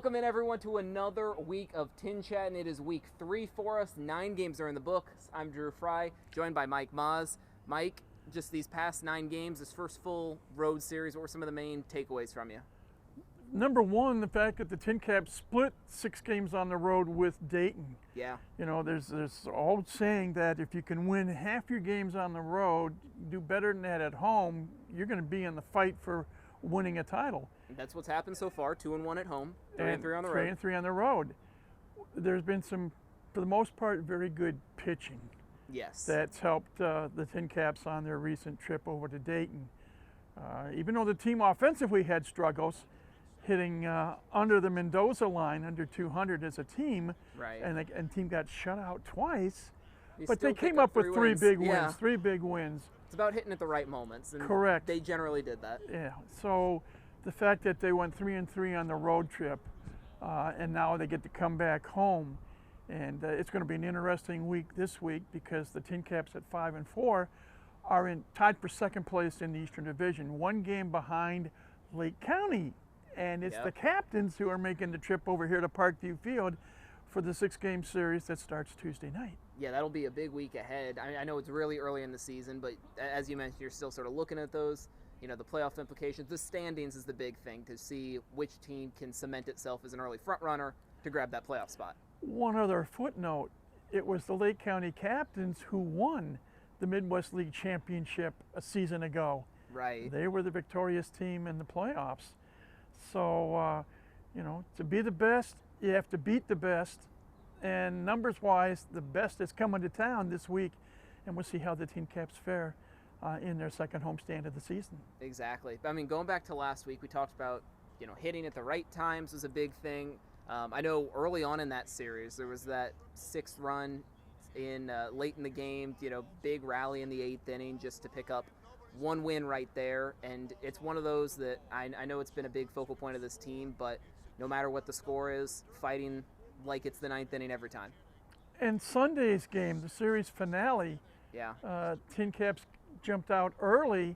Welcome in, everyone, to another week of TinChattin. It is week 3 for us. 9 games are in the books. I'm Drew Fry, joined by Mike Maz. Mike, just these past 9 games, this first full road series, what were some of the main takeaways from you? Number one, the fact that the TinCaps split 6 games on the road with Dayton. Yeah. You know, there's old saying that if you can win half your games on the road, do better than that at home, you're going to be in the fight for winning a title. That's what's happened so far. 2-1 at home, 3-3 on the road. 3-3 on the road. There's been some, for the most part, very good pitching. Yes. That's helped the TinCaps on their recent trip over to Dayton. Even though the team offensively had struggles, hitting under the Mendoza line, under 200 as a team, right. and the team got shut out twice, You but they still came pick up with 3 wins. big wins, Yeah. 3 big wins. It's about hitting at the right moments. And Correct. They generally did that. Yeah, so the fact that they went 3-3 on the road trip, and now they get to come back home, and it's going to be an interesting week this week because the TinCaps at 5-4 are tied for second place in the Eastern Division, 1 game behind Lake County, and it's the captains who are making the trip over here to Parkview Field for the 6-game series that starts Tuesday night. Yeah, that'll be a big week ahead. I know it's really early in the season, but as you mentioned, you're still sort of looking at those, you know, the playoff implications. The standings is the big thing to see which team can cement itself as an early front runner to grab that playoff spot. One other footnote, it was the Lake County captains who won the Midwest League Championship a season ago. Right. They were the victorious team in the playoffs. So, you know, to be the best, you have to beat the best. And numbers-wise, the best is coming to town this week, and we'll see how the TinCaps fare in their second homestand of the season. Exactly. I mean, going back to last week, we talked about, you know, hitting at the right times was a big thing. I know early on in that series, there was that 6th run in late in the game, you know, big rally in the 8th inning just to pick up 1 win right there. And it's one of those that I know it's been a big focal point of this team, but no matter what the score is, fighting like it's the 9th inning every time. And Sunday's game, the series finale, TinCaps jumped out early,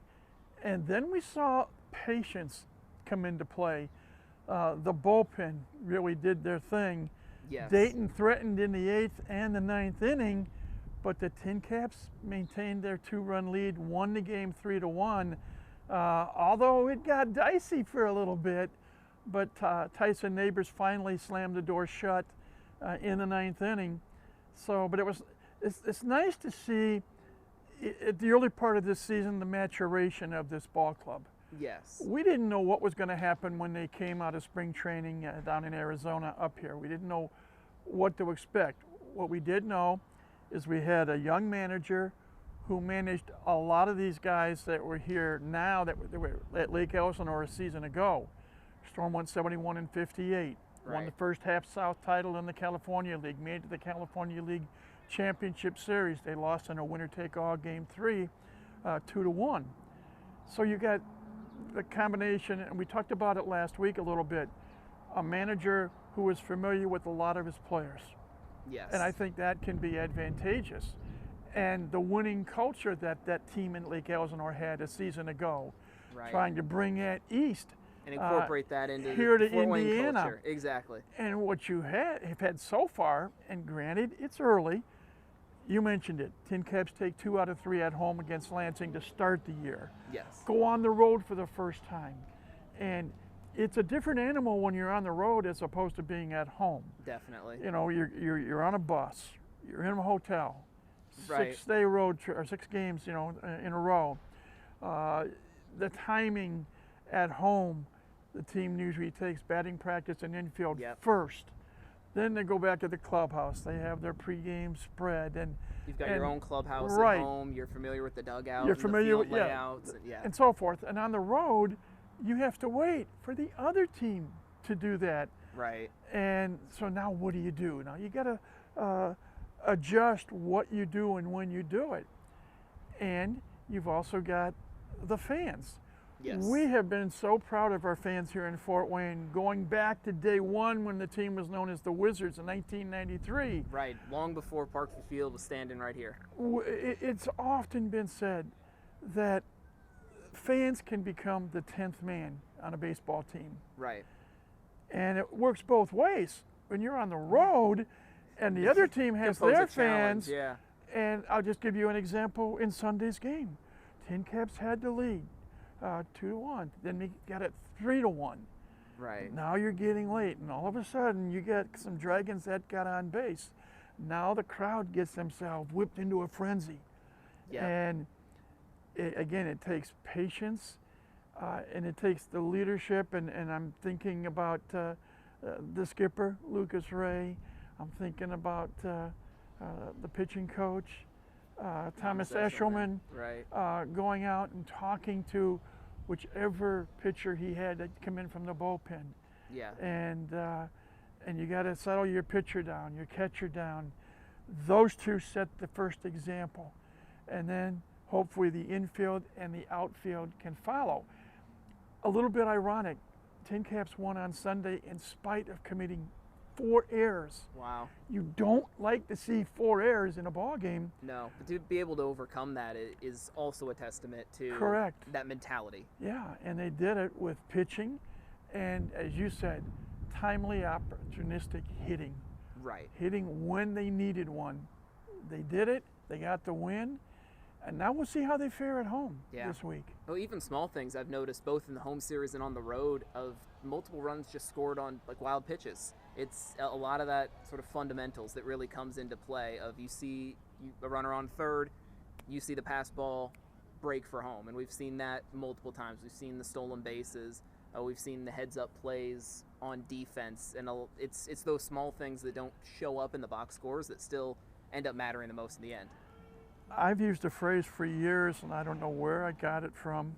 and then we saw patience come into play. The bullpen really did their thing. Yes. Dayton threatened in the 8th and the 9th inning, but the TinCaps maintained their 2-run lead, won the game 3-1. Although it got dicey for a little bit, but Tyson Neighbors finally slammed the door shut in the 9th inning. So, but it's nice to see at the early part of this season the maturation of this ball club. Yes. We didn't know what was going to happen when they came out of spring training down in Arizona up here. We didn't know what to expect. What we did know is we had a young manager who managed a lot of these guys that were here now that were at Lake Elsinore a season ago. Storm went 71-58, won the first half South title in the California League, made it to the California League Championship Series. They lost in a winner-take-all Game 3, 2-1. So you got the combination, and we talked about it last week a little bit, a manager who is familiar with a lot of his players. Yes. And I think that can be advantageous. And the winning culture that that team in Lake Elsinore had a season ago, trying to bring that east. And incorporate that into here the to Fort Wayne Indiana. culture. Exactly. And what you have had so far, and granted it's early, you mentioned it, TinCaps take 2 out of 3 at home against Lansing to start the year. Yes. Go on the road for the first time. And it's a different animal when you're on the road as opposed to being at home. Definitely. You know, you're on a bus, you're in a hotel, Right. 6-day road trip, or 6 games, you know, in a row. The timing at home, the team usually takes batting practice and infield first. Then they go back to the clubhouse. They have their pregame spread, and you've got your own clubhouse at home. You're familiar with the dugout. You're familiar with layouts, and so forth. And on the road, you have to wait for the other team to do that. Right. And so now, what do? Now you got to adjust what you do and when you do it. And you've also got the fans. Yes. We have been so proud of our fans here in Fort Wayne, going back to day 1 when the team was known as the Wizards in 1993. Right, long before Parkview Field was standing right here. It's often been said that fans can become the 10th man on a baseball team. Right. And it works both ways. When you're on the road and the other team has their fans, yeah. And I'll just give you an example in Sunday's game. TinCaps had the lead, 2-1. Then they got it 3-1. Right. Now you're getting late, and all of a sudden you get some Dragons that got on base. Now the crowd gets themselves whipped into a frenzy. Yeah. And again, it takes patience, and it takes the leadership. And I'm thinking about the skipper, Lucas Ray. I'm thinking about the pitching coach, Thomas Eshelman, right. going out and talking to whichever pitcher he had that come in from the bullpen. Yeah. And you got to settle your pitcher down, your catcher down. Those two set the first example, and then hopefully the infield and the outfield can follow. A little bit ironic, TinCaps won on Sunday in spite of committing 4 errors. Wow. You don't like to see 4 errors in a ball game. No, but to be able to overcome that is also a testament to Correct. That mentality. Yeah, and they did it with pitching and, as you said, timely, opportunistic hitting. Right. Hitting when they needed one. They did it, they got the win, and now we'll see how they fare at home this week. Well, even small things I've noticed both in the home series and on the road of multiple runs just scored on like wild pitches. It's a lot of that sort of fundamentals that really comes into play of you see a runner on third, you see the pass ball break for home. And we've seen that multiple times. We've seen the stolen bases. We've seen the heads-up plays on defense. And it's those small things that don't show up in the box scores that still end up mattering the most in the end. I've used a phrase for years, and I don't know where I got it from.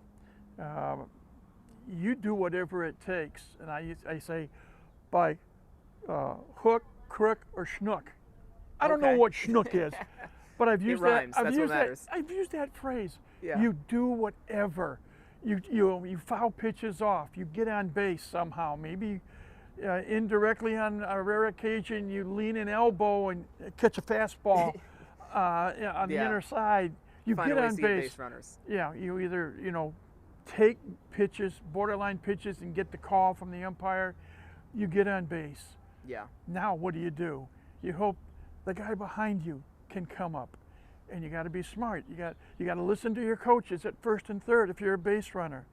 You do whatever it takes. And I say, by hook, crook, or schnook. I don't know what schnook is, but I've used that. I've used that phrase. Yeah. You do whatever. You foul pitches off. You get on base somehow. Maybe indirectly on a rare occasion you lean an elbow and catch a fastball on the inner side. You get on base. Runners. Yeah. You either take pitches, borderline pitches, and get the call from the umpire. You get on base. Yeah. Now what do? You hope the guy behind you can come up, and you got to be smart. You got to listen to your coaches at first and third if you're a base runner,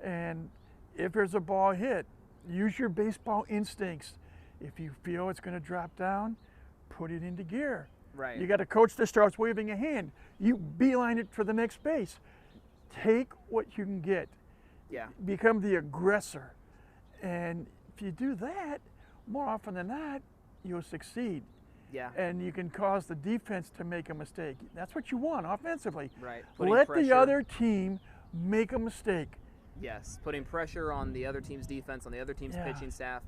and if there's a ball hit, use your baseball instincts. If you feel it's going to drop down, put it into gear. Right. You got a coach that starts waving a hand. You beeline it for the next base. Take what you can get. Yeah. Become the aggressor, and if you do that, more often than not, you'll succeed. Yeah. And you can cause the defense to make a mistake. That's what you want offensively. Right. Let the other team make a mistake. Yes. Putting pressure on the other team's defense, on the other team's pitching staff,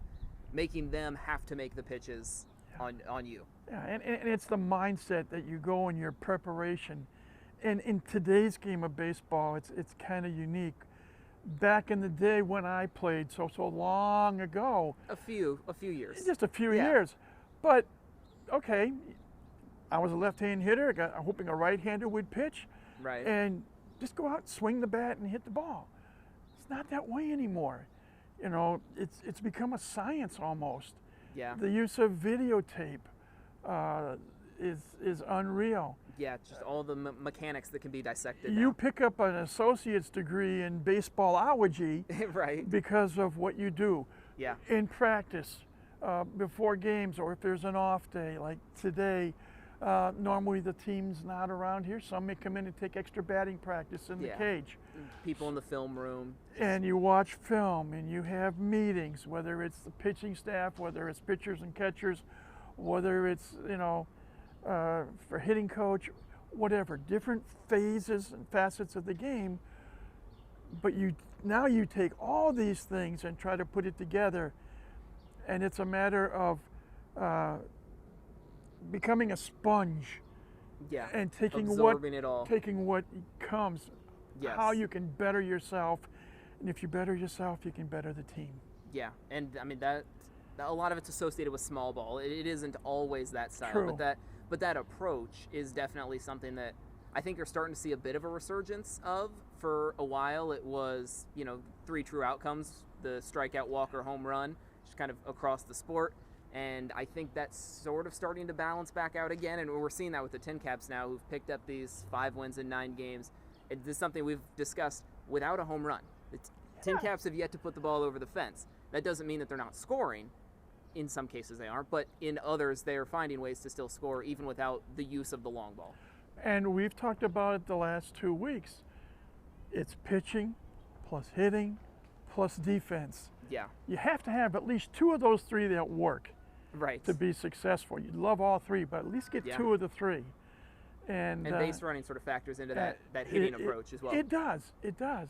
making them have to make the pitches on you. Yeah, and it's the mindset that you go in your preparation. And in today's game of baseball, it's kind of unique. Back in the day when I played so long ago. A few years. Just a few years. But, okay, I was a left-hand hitter. I'm hoping a right-hander would pitch. Right. And just go out, swing the bat, and hit the ball. It's not that way anymore. It's become a science almost. Yeah. The use of videotape is unreal. Yeah, just all the mechanics that can be dissected. You pick up an associate's degree in baseballology right. because of what you do. Yeah. In practice, before games, or if there's an off day like today. Normally the team's not around here. Some may come in and take extra batting practice in the cage. People in the film room. And you watch film and you have meetings, whether it's the pitching staff, whether it's pitchers and catchers, whether it's, for hitting coach, whatever, different phases and facets of the game. But now you take all these things and try to put it together, and it's a matter of becoming a sponge. Yeah. And taking what comes. Yes. How you can better yourself, and if you better yourself, you can better the team. Yeah, and I mean that a lot of it's associated with small ball. It isn't always that style. True. But that approach is definitely something that I think you're starting to see a bit of a resurgence of. For a while, it was 3 true outcomes: the strikeout, walk, or home run. just kind of across the sport. And I think that's sort of starting to balance back out again. And we're seeing that with the TinCaps now, who've picked up these 5 wins in 9 games. This is something we've discussed without a home run. The TinCaps have yet to put the ball over the fence. That doesn't mean that they're not scoring. In some cases they aren't, but in others they are finding ways to still score even without the use of the long ball. And we've talked about it the last 2 weeks. It's pitching plus hitting plus defense. Yeah. You have to have at least 2 of those 3 that work. Right. To be successful. You'd love all 3, but at least get 2 of the 3. And base running sort of factors into that hitting approach as well. It does. It does.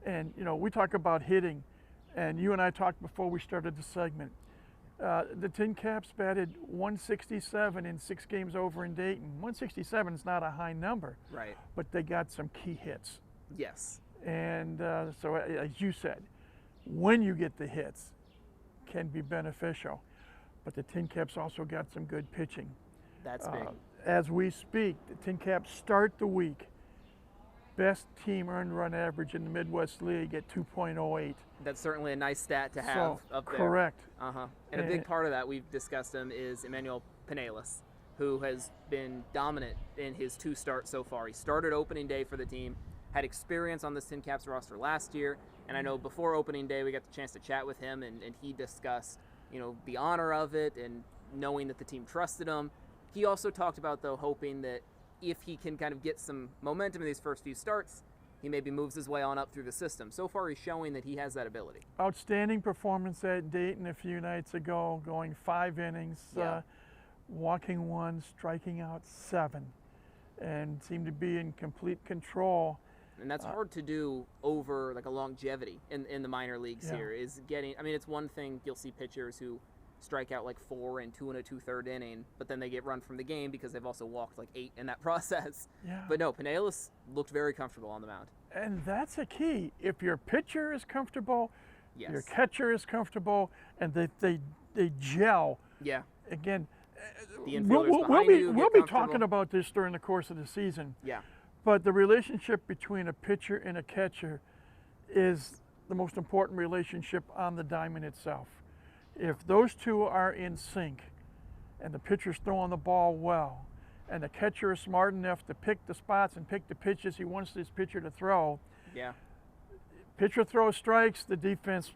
And, you know, we talk about hitting, and you and I talked before we started the segment. The TinCaps batted 167 in 6 games over in Dayton. 167 is not a high number. Right. But they got some key hits. Yes. And so, as you said, when you get the hits, can be beneficial. But the TinCaps also got some good pitching. That's big. As we speak, the TinCaps start the week. Best team earned run average in the Midwest League at 2.08. That's certainly a nice stat to have up there. Correct. And a big part of that, we've discussed him, is Emmanuel Pinellas, who has been dominant in his 2 starts so far. He started opening day for the team, had experience on this TinCaps roster last year, and I know before opening day we got the chance to chat with him, and he discussed, you know, the honor of it and knowing that the team trusted him. He also talked about, though, hoping that if he can kind of get some momentum in these first few starts, he maybe moves his way on up through the system. So far, he's showing that he has that ability. Outstanding performance at Dayton a few nights ago, going 5 innings, walking 1, striking out 7, and seemed to be in complete control. And that's hard to do over like a longevity in the minor leagues here, is getting, I mean, it's one thing you'll see pitchers who strike out like 4 in 2 2/3 inning, but then they get run from the game because they've also walked like 8 in that process. Yeah. But no, Pinellas looked very comfortable on the mound. And that's a key. If your pitcher is comfortable, yes, your catcher is comfortable, and they gel. Yeah. Again, the infielders behind you we'll be talking about this during the course of the season. Yeah. But the relationship between a pitcher and a catcher is the most important relationship on the diamond itself. If those 2 are in sync and the pitcher's throwing the ball well and the catcher is smart enough to pick the spots and pick the pitches he wants his pitcher to throw, pitcher throws strikes, the defense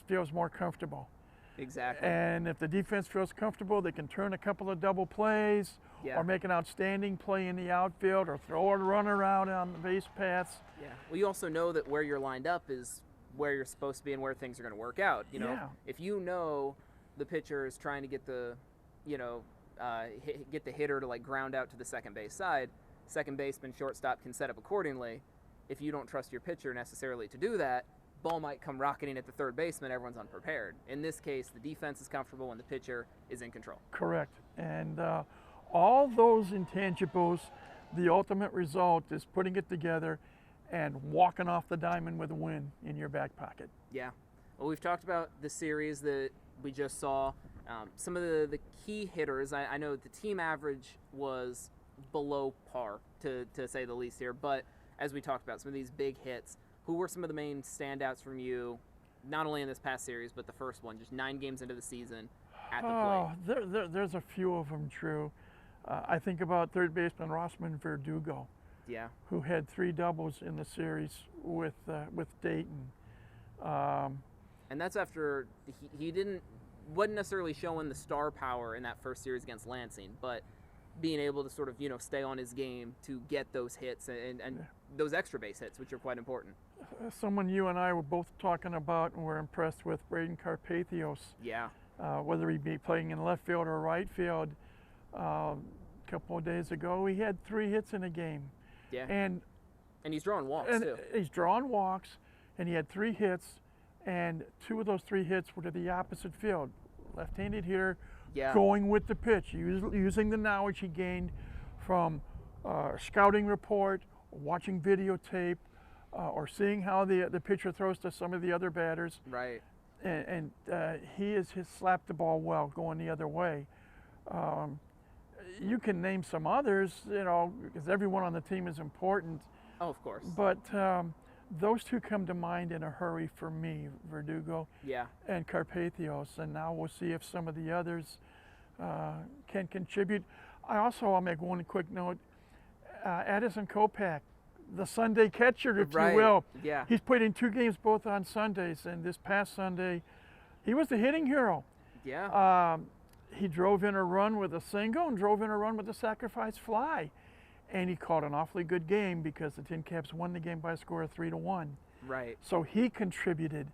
feels more comfortable. Exactly. And if the defense feels comfortable, they can turn a couple of double plays or make an outstanding play in the outfield or throw a runner out on the base paths. Yeah. Well, you also know that where you're lined up is where you're supposed to be and where things are going to work out. You know, if you know the pitcher is trying to get the, get the hitter to like ground out to the second base side, second baseman, shortstop can set up accordingly. If you don't trust your pitcher necessarily to do that, ball might come rocketing at the third baseman, everyone's unprepared. In this case, the defense is comfortable and the pitcher is in control. Correct. And all those intangibles, the ultimate result is putting it together and walking off the diamond with a win in your back pocket. Yeah. Well, we've talked about the series that we just saw. Some of the key hitters, I know the team average was below par, to say the least here, but as we talked about, some of these big hits, who were some of the main standouts from you, not only in this past series, but the first one, just 9 games into the season at the plate? There's a few of them, Drew. I think about third baseman Rossman Verdugo, who had 3 doubles in the series with Dayton. And that's after he wasn't necessarily showing the star power in that first series against Lansing, but being able to sort of, stay on his game to get those hits and those extra base hits, which are quite important. Someone you and I were both talking about and were impressed with, Braden Carpathios. Yeah. Whether he be playing in left field or right field, a couple of days ago, he had 3 hits in a game. Yeah. And he's drawing walks, too. He's drawing walks, and he had 3 hits, and 2 of those 3 hits were to the opposite field. Left-handed hitter going with the pitch, using the knowledge he gained from scouting report, watching videotape, or seeing how the pitcher throws to some of the other batters. Right. And he has slapped the ball well going the other way. You can name some others, because everyone on the team is important. Oh, of course. But those two come to mind in a hurry for me, Verdugo and Carpathios, and now we'll see if some of the others can contribute. I'll make one quick note. Addison Kopak, the Sunday catcher, if you will. Yeah. He's played in 2 games both on Sundays, and this past Sunday, he was the hitting hero. Yeah. He drove in a run with a single and drove in a run with a sacrifice fly. And he called an awfully good game because the TinCaps won the game by a score of 3-1. Right. So he contributed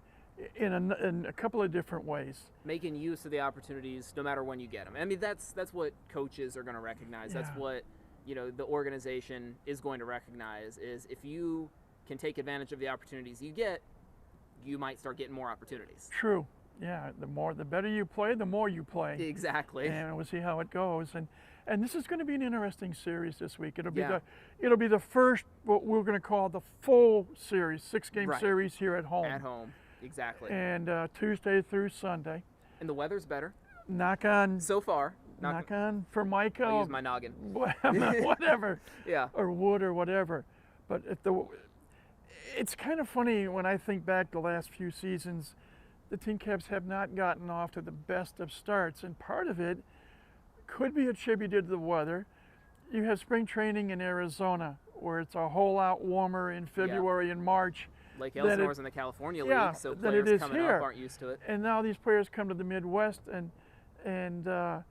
in a couple of different ways. Making use of the opportunities no matter when you get them. I mean, that's what coaches are going to recognize. Yeah. That's what, the organization is going to recognize, is if you can take advantage of the opportunities you get, you might start getting more opportunities. True. Yeah, the better you play, the more you play. Exactly. And we'll see how it goes. And this is going to be an interesting series this week. It'll be the first, what we're going to call the full series, 6-game series here at home. At home, exactly. And Tuesday through Sunday. And the weather's better. Knock on. So far. Knock on for Micah. I'll use my noggin. Whatever. Yeah. Or wood or whatever. But it's kind of funny when I think back the last few seasons. The TinCaps have not gotten off to the best of starts, and part of it could be attributed to the weather. You have spring training in Arizona, where it's a whole lot warmer in February and March. Lake Elsinore's in the California League, so players coming up aren't used to it. And now these players come to the Midwest, and a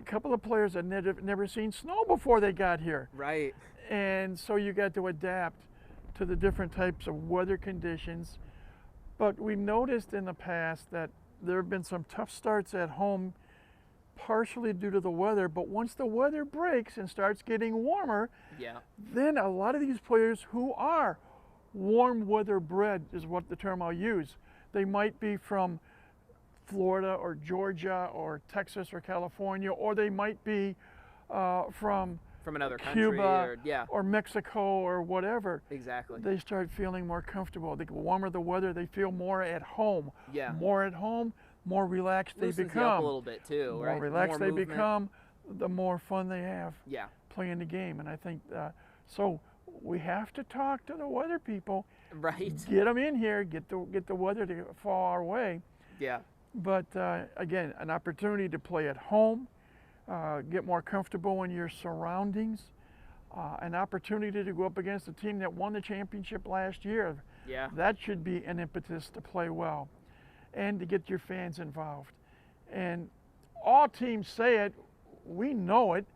couple of players had never seen snow before they got here. Right. And so you got to adapt to the different types of weather conditions. But we've noticed in the past that there have been some tough starts at home, partially due to the weather, but once the weather breaks and starts getting warmer, then a lot of these players who are warm weather bred, is what the term I'll use. They might be from Florida or Georgia or Texas or California, or they might be from another country, Cuba or Mexico or whatever. Exactly. They start feeling more comfortable. The warmer the weather, they feel more at home. Yeah. More at home, more relaxed they become. Up a little bit too, more right? relaxed they become, the more fun they have. Yeah. Playing the game, and I think so. We have to talk to the weather people. Right. Get them in here. Get the weather to fall our way. Yeah. But again, an opportunity to play at home. Get more comfortable in your surroundings, an opportunity to go up against a team that won the championship last year. Yeah. That should be an impetus to play well and to get your fans involved. And all teams say it, we know it,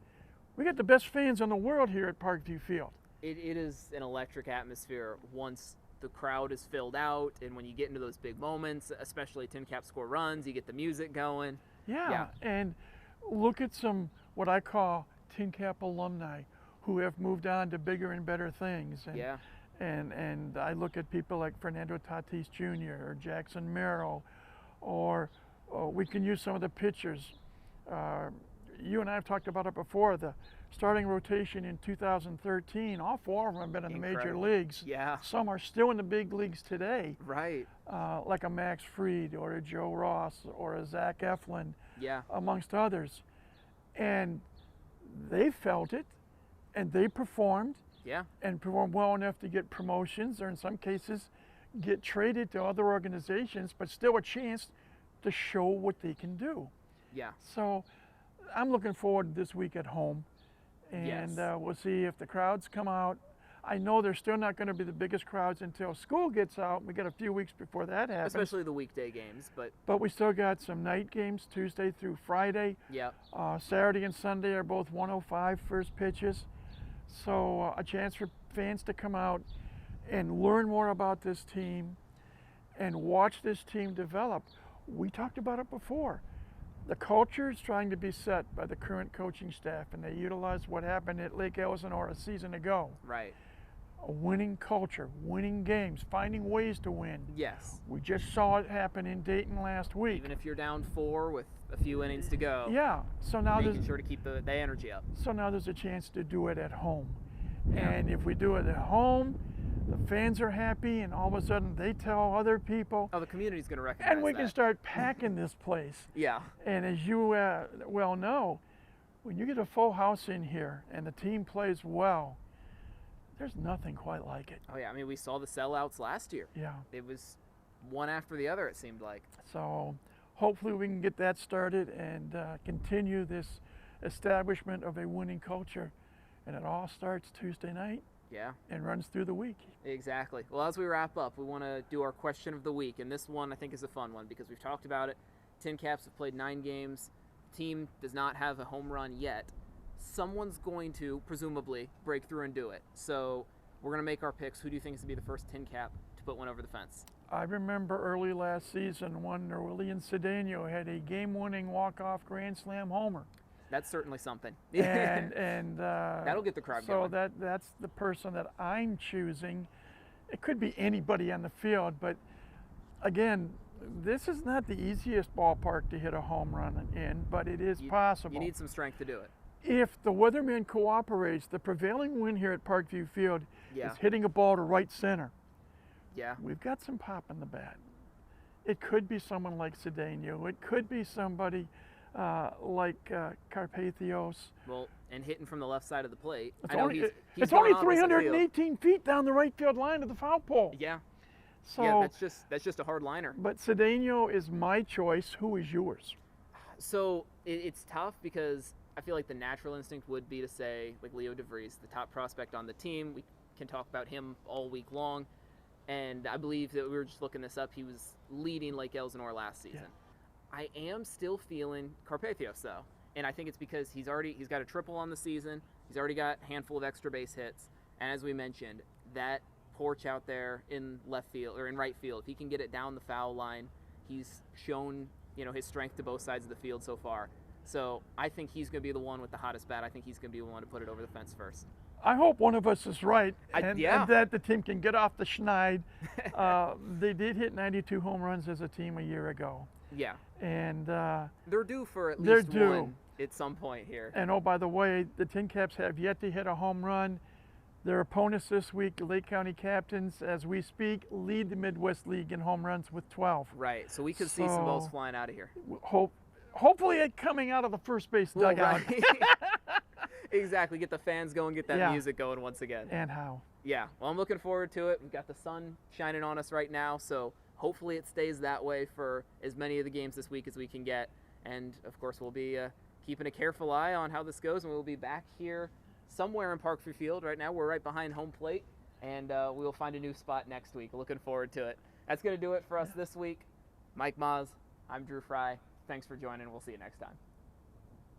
we got the best fans in the world here at Parkview Field. It is an electric atmosphere once the crowd is filled out, and when you get into those big moments, especially TinCaps score runs, you get the music going. Yeah. And look at some, what I call TinCap alumni who have moved on to bigger and better things. And, and I look at people like Fernando Tatis Jr. or Jackson Merrill, or we can use some of the pitchers. You and I have talked about it before, the starting rotation in 2013, all 4 of them have been in the major leagues. Yeah. Some are still in the big leagues today. Right. Like a Max Fried or a Joe Ross or a Zach Eflin. Yeah. Amongst others. And they felt it, and they performed. Yeah. And performed well enough to get promotions, or in some cases get traded to other organizations, but still a chance to show what they can do. Yeah. So I'm looking forward to this week at home, and we'll see if the crowds come out. I know they're still not going to be the biggest crowds until school gets out. We got a few weeks before that happens. Especially the weekday games, but we still got some night games, Tuesday through Friday. Yeah. Saturday and Sunday are both 105 first pitches. So a chance for fans to come out and learn more about this team and watch this team develop. We talked about it before. The culture is trying to be set by the current coaching staff, and they utilize what happened at Lake Elsinore a season ago. Right. A winning culture, winning games, finding ways to win. Yes. We just saw it happen in Dayton last week. Even if you're down 4 with a few innings to go. Yeah. So now making sure to keep the energy up. So now there's a chance to do it at home. Yeah. And if we do it at home, the fans are happy, and all of a sudden they tell other people. Oh, the community's going to recognize and we can start packing this place. Yeah. And as you well know, when you get a full house in here and the team plays well, There's nothing quite like it. Oh, yeah. I mean, we saw the sellouts last year. Yeah. It was one after the other, it seemed like. So hopefully we can get that started and continue this establishment of a winning culture. And it all starts Tuesday night. Yeah. And runs through the week. Exactly. Well, as we wrap up, we want to do our question of the week. And this one, I think, is a fun one because we've talked about it. TinCaps have played 9 games. The team does not have a home run yet. Someone's going to, presumably, break through and do it. So we're going to make our picks. Who do you think is going to be the first TinCap to put one over the fence? I remember early last season when Norwillian Cedeno had a game-winning walk-off grand slam homer. That's certainly something. and that'll get the crowd going. So that's the person that I'm choosing. It could be anybody on the field, but again, this is not the easiest ballpark to hit a home run in, but it is possible. You need some strength to do it. If the weatherman cooperates, the prevailing wind here at Parkview Field is hitting a ball to right center. Yeah. We've got some pop in the bat. It could be someone like Cedeno. It could be somebody like Carpathios. Well, and hitting from the left side of the plate. It's only 318 feet down the right field line to the foul pole. Yeah. So yeah, that's just a hard liner. But Cedeno is my choice. Who is yours? So it's tough because I feel like the natural instinct would be to say like Leo DeVries, the top prospect on the team. We can talk about him all week long. And I believe that we were just looking this up. He was leading Lake Elsinore last season. Yeah. I am still feeling Carpathios though, and I think it's because he's got a triple on the season. He's already got a handful of extra base hits, and as we mentioned, that porch out there in left field or in right field, if he can get it down the foul line, he's shown his strength to both sides of the field so far. So I think he's going to be the one with the hottest bat. I think he's going to be the one to put it over the fence first. I hope one of us is right, and that the team can get off the schneid. They did hit 92 home runs as a team a year ago. Yeah. And they're due for at least one at some point here. And oh, by the way, the TinCaps have yet to hit a home run. Their opponents this week, the Lake County Captains, as we speak, lead the Midwest League in home runs with 12. Right, so we could see some balls flying out of here. Hopefully it coming out of the first base dugout. Right. Exactly, get the fans going, get that music going once again. And how. Yeah, well, I'm looking forward to it. We've got the sun shining on us right now, so hopefully it stays that way for as many of the games this week as we can get. And, of course, we'll be keeping a careful eye on how this goes, and we'll be back here somewhere in Parkview Field. Right now we're right behind home plate, and we'll find a new spot next week. Looking forward to it. That's going to do it for us this week. Mike Maz, I'm Drew Fry. Thanks for joining. We'll see you next time.